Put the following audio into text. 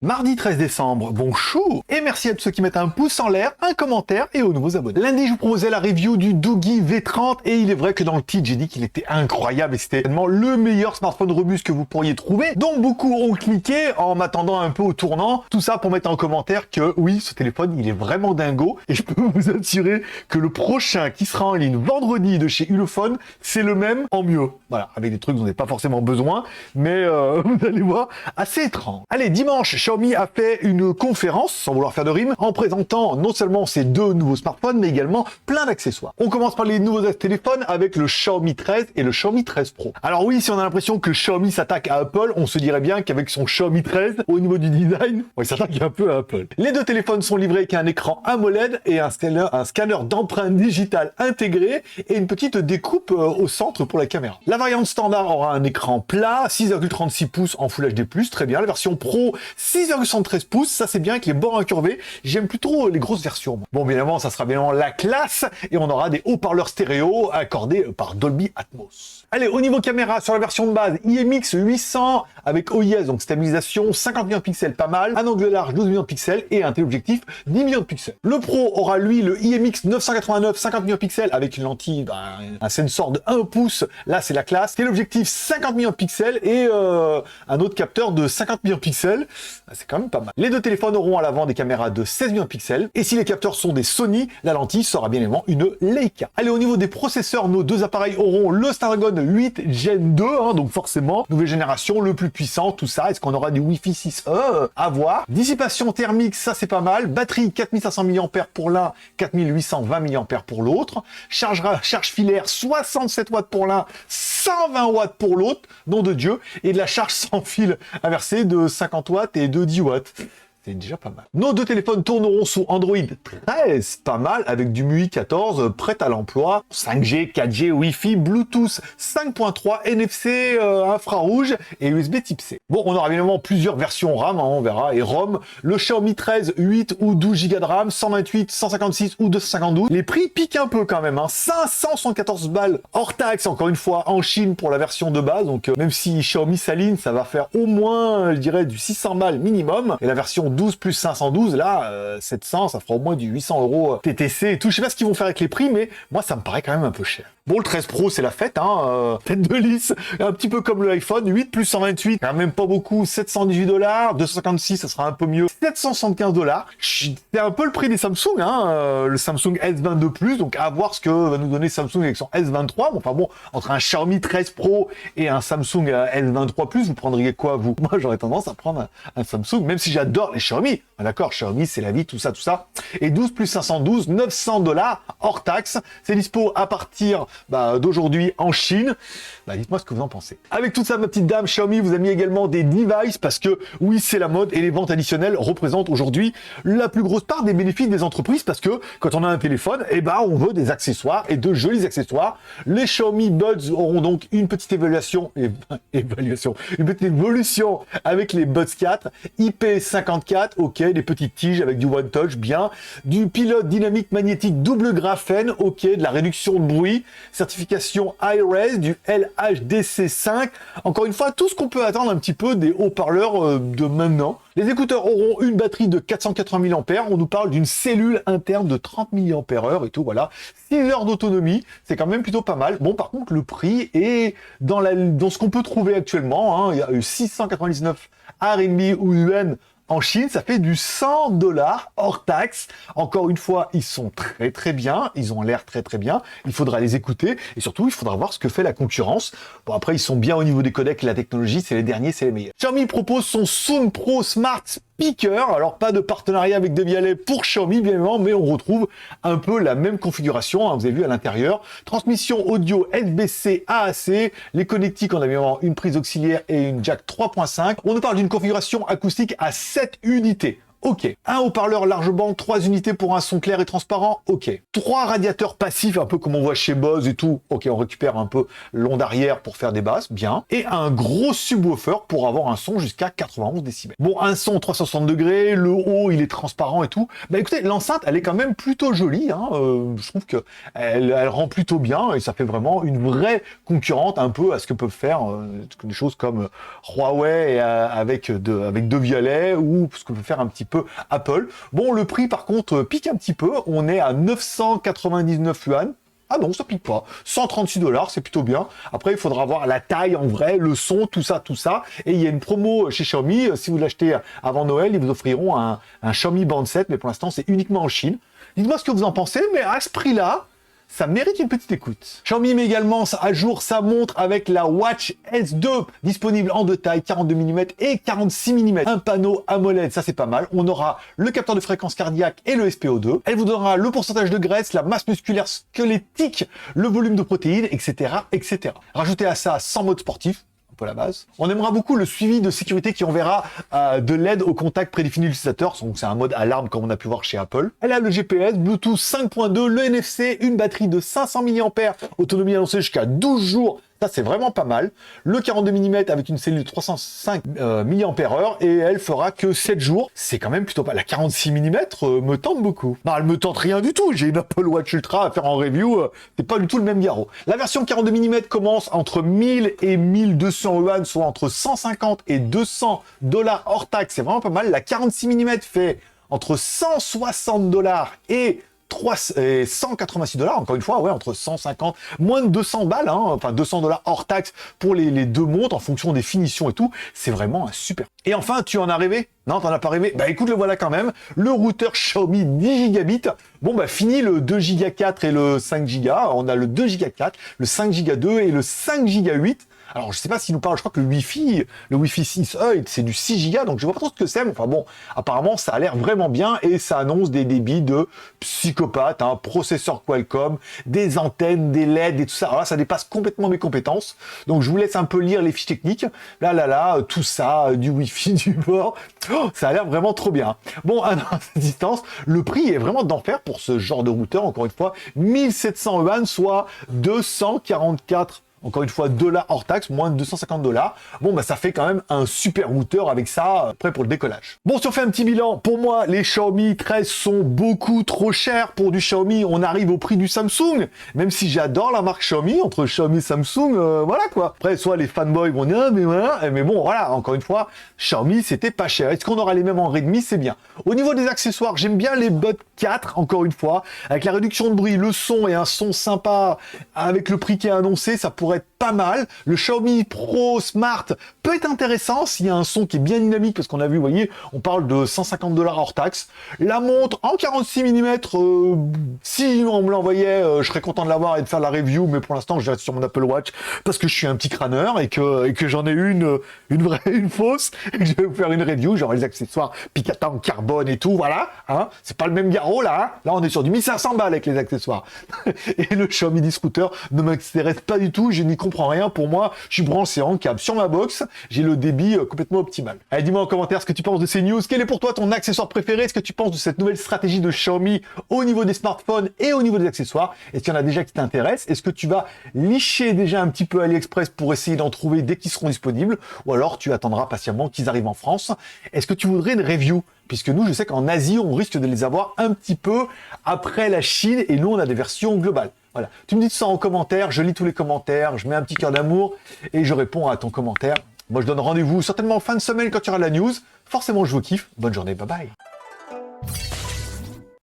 Mardi 13 décembre, bonjour et merci à tous ceux qui mettent un pouce en l'air, un commentaire et aux nouveaux abonnés. Lundi, je vous proposais la review du Doogee V30 et il est vrai que dans le titre, j'ai dit qu'il était incroyable et c'était tellement le meilleur smartphone robuste que vous pourriez trouver. Donc beaucoup ont cliqué en m'attendant un peu au tournant. Tout ça pour mettre en commentaire que oui, ce téléphone, il est vraiment dingo et je peux vous assurer que le prochain qui sera en ligne vendredi de chez Ulefone, c'est le même en mieux. Voilà, avec des trucs dont vous n'avez pas forcément besoin, mais vous allez voir, assez étrange. Allez, dimanche, Xiaomi a fait une conférence, sans vouloir faire de rime, en présentant non seulement ses deux nouveaux smartphones, mais également plein d'accessoires. On commence par les nouveaux téléphones avec le Xiaomi 13 et le Xiaomi 13 Pro. Alors oui, si on a l'impression que Xiaomi s'attaque à Apple, on se dirait bien qu'avec son Xiaomi 13, au niveau du design, il s'attaque un peu à Apple. Les deux téléphones sont livrés avec un écran AMOLED et un scanner d'empreintes digitales intégré et une petite découpe au centre pour la caméra. La variante standard aura un écran plat, 6,36 pouces en Full HD+, très bien. La version Pro, 6,73 pouces, ça c'est bien avec les bords incurvés. J'aime plutôt les grosses versions. Bon, bien évidemment, ça sera bien évidemment la classe et on aura des haut-parleurs stéréo accordés par Dolby Atmos. Allez, au niveau caméra, sur la version de base, IMX 800 avec OIS, donc stabilisation, 50 millions de pixels, pas mal, un angle large, 12 millions de pixels et un téléobjectif, 10 millions de pixels. Le Pro aura lui le IMX 989, 50 millions de pixels avec une lentille, un sensor de 1 pouce, là c'est la classe, téléobjectif 50 millions de pixels et un autre capteur de 50 millions de pixels, c'est quand même pas mal. Les deux téléphones auront à l'avant des caméras de 16 millions de pixels et si les capteurs sont des Sony, la lentille sera bien évidemment une Leica. Allez, au niveau des processeurs, nos deux appareils auront le Snapdragon 8 Gen 2, donc forcément, nouvelle génération, le plus puissant, tout ça. Est-ce qu'on aura du Wi-Fi 6E? À voir. Dissipation thermique, ça c'est pas mal. Batterie 4500 mAh pour l'un, 4820 mAh pour l'autre. Charge filaire 67 watts pour l'un, 120 watts pour l'autre, nom de Dieu. Et de la charge sans fil inversée de 50 watts et de 10 watts. C'est déjà pas mal. Nos deux téléphones tourneront sous Android 13, pas mal, avec du MUI 14 prêt à l'emploi, 5G, 4G, Wi-Fi, Bluetooth 5.3, NFC infrarouge et USB Type C. Bon, on aura évidemment plusieurs versions RAM, on verra, et ROM, le Xiaomi 13, 8 ou 12 Go de RAM, 128, 156 ou 252. Les prix piquent un peu quand même, 574 balles hors taxe, encore une fois, en Chine pour la version de base, donc même si Xiaomi s'aligne, ça va faire au moins, je dirais, du 600 balles minimum, et la version 12 plus 512, là, 700, ça fera au moins du 800 € TTC et tout. Je sais pas ce qu'ils vont faire avec les prix, mais moi, ça me paraît quand même un peu cher. Bon, le 13 Pro, c'est la fête, tête de lisse, un petit peu comme le iPhone, 8 plus 128, quand même pas beaucoup, 718 $, 256, ça sera un peu mieux, 775 $. C'est un peu le prix des Samsung, le Samsung S22 Plus, donc à voir ce que va nous donner Samsung avec son S23. Bon, enfin bon, entre un Xiaomi 13 Pro et un Samsung S23 Plus, vous prendriez quoi, vous? Moi, j'aurais tendance à prendre un Samsung, même si j'adore les Xiaomi. D'accord, Xiaomi, c'est la vie, tout ça, tout ça. Et 12 plus 512, 900 $ hors taxe. C'est dispo à partir d'aujourd'hui en Chine. Dites-moi ce que vous en pensez. Avec tout ça, ma petite dame, Xiaomi vous a mis également des devices parce que oui, c'est la mode et les ventes additionnelles représentent aujourd'hui la plus grosse part des bénéfices des entreprises parce que quand on a un téléphone, on veut des accessoires et de jolis accessoires. Les Xiaomi Buds auront donc une petite une petite évolution avec les Buds 4, IP54, ok, des petites tiges avec du One Touch, bien, du pilote dynamique magnétique double graphène, ok, de la réduction de bruit, certification iRes, du LHDC5, encore une fois, tout ce qu'on peut attendre un petit peu des haut-parleurs de maintenant. Les écouteurs auront une batterie de 480 mAh, on nous parle d'une cellule interne de 30 mAh et tout, voilà. 6 heures d'autonomie, c'est quand même plutôt pas mal. Bon, par contre, le prix est dans ce qu'on peut trouver actuellement, il y a eu 699 RMB ou yuan en Chine, ça fait du 100 $ hors taxe. Encore une fois, ils sont très très bien, ils ont l'air très très bien. Il faudra les écouter et surtout, il faudra voir ce que fait la concurrence. Bon, après, ils sont bien au niveau des codecs et la technologie, c'est les derniers, c'est les meilleurs. Xiaomi propose son Sound Pro Smart Speaker. Alors, pas de partenariat avec Devialet pour Xiaomi, bien évidemment, mais on retrouve un peu la même configuration, vous avez vu à l'intérieur. Transmission audio SBC AAC, les connectiques, on a bien évidemment une prise auxiliaire et une jack 3.5. On nous parle d'une configuration acoustique à 7 unités. Ok. Un haut-parleur large bande, 3 unités pour un son clair et transparent, ok. 3 radiateurs passifs, un peu comme on voit chez Bose et tout, ok, on récupère un peu l'onde arrière pour faire des basses, bien. Et un gros subwoofer pour avoir un son jusqu'à 91 décibels. Bon, un son 360 degrés, le haut il est transparent et tout. Bah écoutez, l'enceinte elle est quand même plutôt jolie, hein. Je trouve que elle rend plutôt bien et ça fait vraiment une vraie concurrente un peu à ce que peuvent faire des choses comme Huawei avec deux violets ou ce que peut faire un petit peu Apple. Bon, le prix par contre pique un petit peu, on est à 999 yuan. Ah non, ça pique pas. 136 $, c'est plutôt bien. Après, il faudra voir la taille en vrai, le son, tout ça, tout ça. Et il y a une promo chez Xiaomi. Si vous l'achetez avant Noël, ils vous offriront un Xiaomi Band 7, mais pour l'instant, c'est uniquement en Chine. Dites-moi ce que vous en pensez, mais à ce prix-là, ça mérite une petite écoute. Xiaomi met également à jour sa montre avec la Watch S2, disponible en deux tailles, 42 mm et 46 mm. Un panneau AMOLED, ça c'est pas mal. On aura le capteur de fréquence cardiaque et le SPO2. Elle vous donnera le pourcentage de graisse, la masse musculaire squelettique, le volume de protéines, etc., etc. Rajoutez à ça 100 modes sportifs, la base. On aimera beaucoup le suivi de sécurité qui enverra de l'aide au contact prédéfini de l'utilisateur, donc c'est un mode alarme comme on a pu voir chez Apple. Elle a le GPS, Bluetooth 5.2, le NFC, une batterie de 500 mAh, autonomie annoncée jusqu'à 12 jours. Ça, c'est vraiment pas mal. Le 42 mm avec une cellule de 305 mAh et elle fera que 7 jours. C'est quand même plutôt pas. La 46 mm me tente beaucoup. Non, elle me tente rien du tout. J'ai une Apple Watch Ultra à faire en review. C'est pas du tout le même garrot. La version 42 mm commence entre 1000 et 1200 yuan, soit entre 150 et 200 $ hors taxe. C'est vraiment pas mal. La 46 mm fait entre 160 $ et 186 $, encore une fois, ouais, entre 150, moins de 200 balles, hein, enfin 200 $ hors taxe pour les deux montres en fonction des finitions et tout. C'est vraiment un super. Et enfin, tu en as rêvé? Non, t'en as pas rêvé? Bah écoute, le voilà quand même. Le routeur Xiaomi 10 Gigabit. Bon, bah fini le 2 Go 4 et le 5 Go. On a le 2 Go 4, le 5 Go 2 et le 5 Go 8. Alors, je sais pas s'il nous parle, je crois que le Wi-Fi 6E, c'est du 6 Go, donc je vois pas trop ce que c'est, mais enfin bon, apparemment, ça a l'air vraiment bien, et ça annonce des débits de psychopathe, un processeur Qualcomm, des antennes, des LED et tout ça. Alors là, ça dépasse complètement mes compétences, donc je vous laisse un peu lire les fiches techniques. Là, tout ça, du Wi-Fi, du port, ça a l'air vraiment trop bien. Bon, à distance, le prix est vraiment d'enfer pour ce genre de routeur, encore une fois, 1700 yuan, soit 244 encore une fois, $ hors taxe, moins de 250 $. Bon, bah ça fait quand même un super routeur avec ça, prêt pour le décollage. Bon, si on fait un petit bilan, pour moi, les Xiaomi 13 sont beaucoup trop chers pour du Xiaomi. On arrive au prix du Samsung, même si j'adore la marque Xiaomi, entre Xiaomi et Samsung, voilà quoi. Après, soit les fanboys vont dire, mais voilà, mais bon, voilà, encore une fois, Xiaomi, c'était pas cher. Est-ce qu'on aura les mêmes en Redmi? C'est bien. Au niveau des accessoires, j'aime bien les Buds 4, encore une fois, avec la réduction de bruit, le son et un son sympa, avec le prix qui est annoncé, ça pourrait être pas mal. Le Xiaomi Pro Smart peut être intéressant s'il y a un son qui est bien dynamique, parce qu'on a vu, vous voyez, on parle de 150 $ hors taxe. La montre en 46 mm, si on me l'envoyait, je serais content de l'avoir et de faire la review, mais pour l'instant, je reste sur mon Apple Watch parce que je suis un petit crâneur et que j'en ai une vraie, une fausse, et que je vais vous faire une review. J'aurai les accessoires Picatin en carbone et tout, voilà, hein. C'est pas le même garrot là, hein. Là, on est sur du 1500 balles avec les accessoires. Et le Xiaomi 10 router ne m'intéresse pas du tout, je n'y comprends rien. Pour moi, je suis branché en câble sur ma box, j'ai le débit complètement optimal. Allez, dis-moi en commentaire ce que tu penses de ces news, quel est pour toi ton accessoire préféré, ce que tu penses de cette nouvelle stratégie de Xiaomi au niveau des smartphones et au niveau des accessoires. Est-ce qu'il y en a déjà qui t'intéressent? Est-ce que tu vas licher déjà un petit peu AliExpress pour essayer d'en trouver dès qu'ils seront disponibles, ou alors tu attendras patiemment qu'ils arrivent en France? Est-ce que tu voudrais une review? Puisque nous, je sais qu'en Asie, on risque de les avoir un petit peu après la Chine, et nous, on a des versions globales. Voilà. Tu me dis ça en commentaire, je lis tous les commentaires, je mets un petit cœur d'amour, et je réponds à ton commentaire. Moi, je donne rendez-vous certainement en fin de semaine quand il y aura la news. Forcément, je vous kiffe. Bonne journée, bye bye.